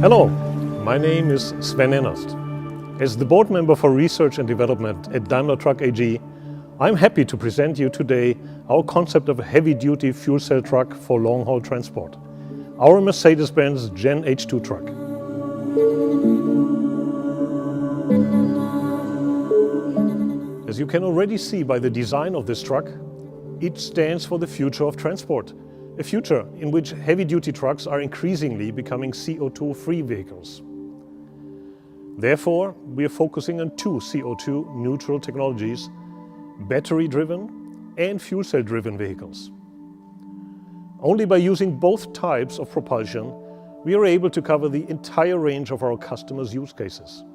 Hello, my name is Sven Ennast. As the board member for research and development at Daimler Truck AG, I'm happy to present you today our concept of a heavy-duty fuel cell truck for long-haul transport, our Mercedes-Benz GenH2 Truck. As you can already see by the design of this truck, it stands for the future of transport, a future in which heavy-duty trucks are increasingly becoming CO2-free vehicles. Therefore, we are focusing on two CO2-neutral technologies: battery-driven and fuel cell-driven vehicles. Only by using both types of propulsion, we are able to cover the entire range of our customers' use cases.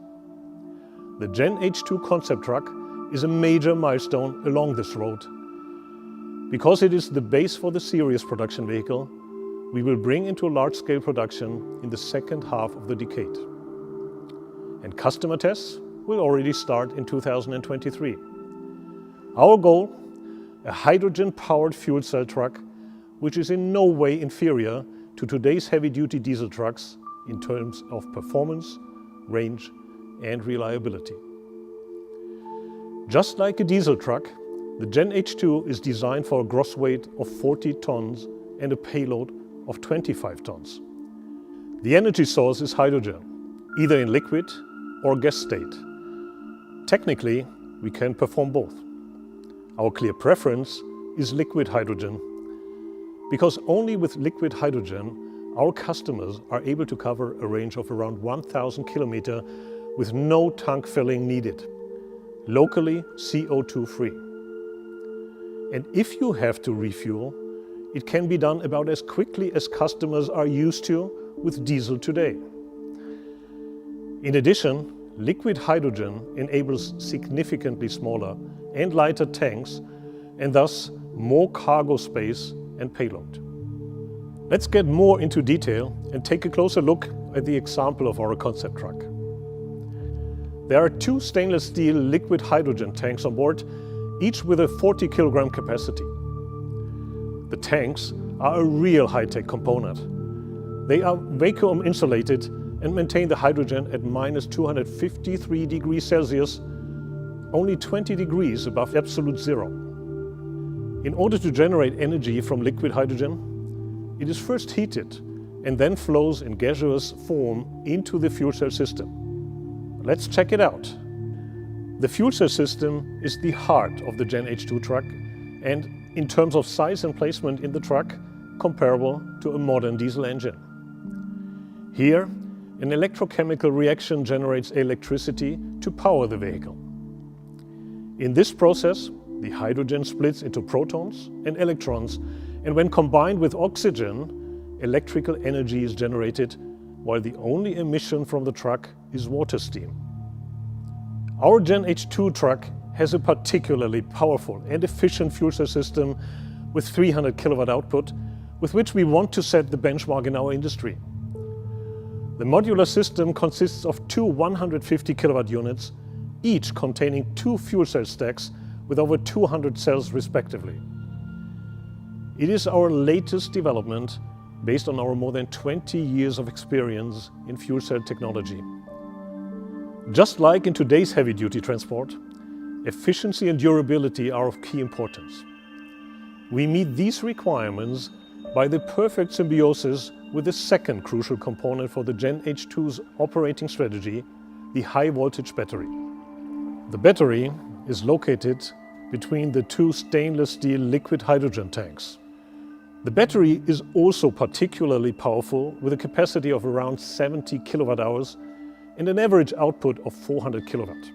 The GenH2 concept truck is a major milestone along this road. Because it is the base for the series production vehicle, we will bring into large-scale production in the second half of the decade. And customer tests will already start in 2023. Our goal: a hydrogen-powered fuel cell truck, which is in no way inferior to today's heavy-duty diesel trucks in terms of performance, range, and reliability. Just like a diesel truck, the GenH2 is designed for a gross weight of 40 tons and a payload of 25 tons. The energy source is hydrogen, either in liquid or gas state. Technically, we can perform both. Our clear preference is liquid hydrogen, because only with liquid hydrogen our customers are able to cover a range of around 1,000 kilometers with no tank filling needed, locally CO2 free. And if you have to refuel, it can be done about as quickly as customers are used to with diesel today. In addition, liquid hydrogen enables significantly smaller and lighter tanks and thus more cargo space and payload. Let's get more into detail and take a closer look at the example of our concept truck. There are two stainless steel liquid hydrogen tanks on board, each with a 40 kilogram capacity. The tanks are a real high-tech component. They are vacuum insulated and maintain the hydrogen at minus 253 degrees Celsius, only 20 degrees above absolute zero. In order to generate energy from liquid hydrogen, it is first heated and then flows in gaseous form into the fuel cell system. Let's check it out. The fuel cell system is the heart of the GenH2 truck and, in terms of size and placement in the truck, comparable to a modern diesel engine. Here, an electrochemical reaction generates electricity to power the vehicle. In this process, the hydrogen splits into protons and electrons, and when combined with oxygen, electrical energy is generated, while the only emission from the truck is water steam. Our GenH2 truck has a particularly powerful and efficient fuel cell system with 300 kilowatt output, with which we want to set the benchmark in our industry. The modular system consists of two 150 kilowatt units, each containing two fuel cell stacks with over 200 cells respectively. It is our latest development based on our more than 20 years of experience in fuel cell technology. Just like in today's heavy-duty transport, efficiency and durability are of key importance. We meet these requirements by the perfect symbiosis with the second crucial component for the GenH2's operating strategy, the high-voltage battery. The battery is located between the two stainless steel liquid hydrogen tanks. The battery is also particularly powerful, with a capacity of around 70 kilowatt hours and an average output of 400 kilowatt.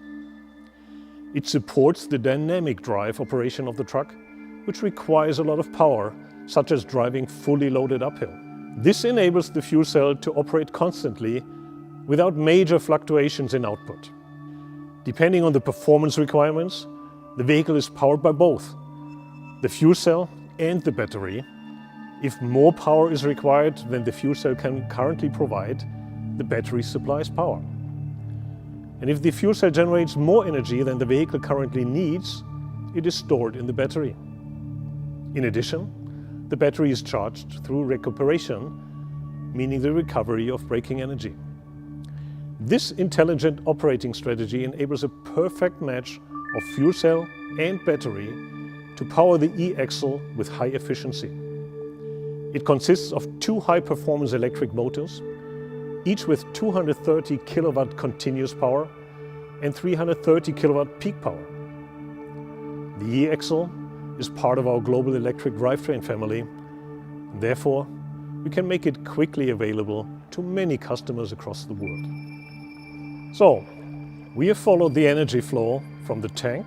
It supports the dynamic drive operation of the truck, which requires a lot of power, such as driving fully loaded uphill. This enables the fuel cell to operate constantly without major fluctuations in output. Depending on the performance requirements, the vehicle is powered by both the fuel cell and the battery. If more power is required than the fuel cell can currently provide, the battery supplies power. And if the fuel cell generates more energy than the vehicle currently needs, it is stored in the battery. In addition, the battery is charged through recuperation meaning the recovery of braking energy. This intelligent operating strategy enables a perfect match of fuel cell and battery to power the e-axle with high efficiency. It consists of two high-performance electric motors, each with 230 kilowatt continuous power and 330 kilowatt peak power. The e-axle is part of our global electric drivetrain family, and therefore we can make it quickly available to many customers across the world. So, we have followed the energy flow from the tank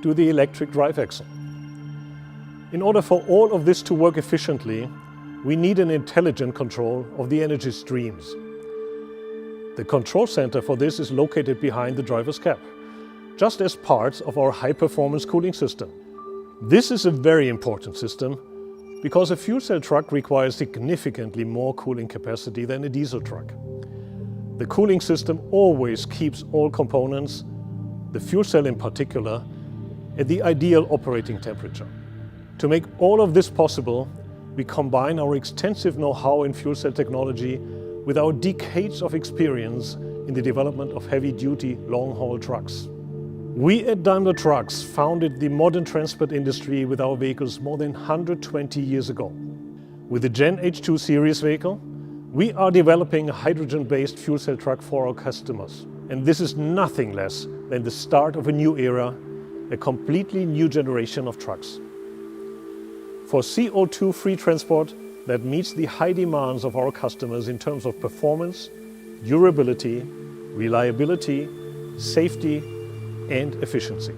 to the electric drive axle. In order for all of this to work efficiently, we need an intelligent control of the energy streams. The control center for this is located behind the driver's cab, just as part of our high-performance cooling system. This is a very important system because a fuel cell truck requires significantly more cooling capacity than a diesel truck. The cooling system always keeps all components, the fuel cell in particular, at the ideal operating temperature. To make all of this possible, we combine our extensive know-how in fuel cell technology with our decades of experience in the development of heavy-duty long-haul trucks. We at Daimler Trucks founded the modern transport industry with our vehicles more than 120 years ago. With the GenH2 series vehicle, we are developing a hydrogen-based fuel cell truck for our customers. And this is nothing less than the start of a new era, a completely new generation of trucks. For CO2-free transport that meets the high demands of our customers in terms of performance, durability, reliability, safety, and efficiency.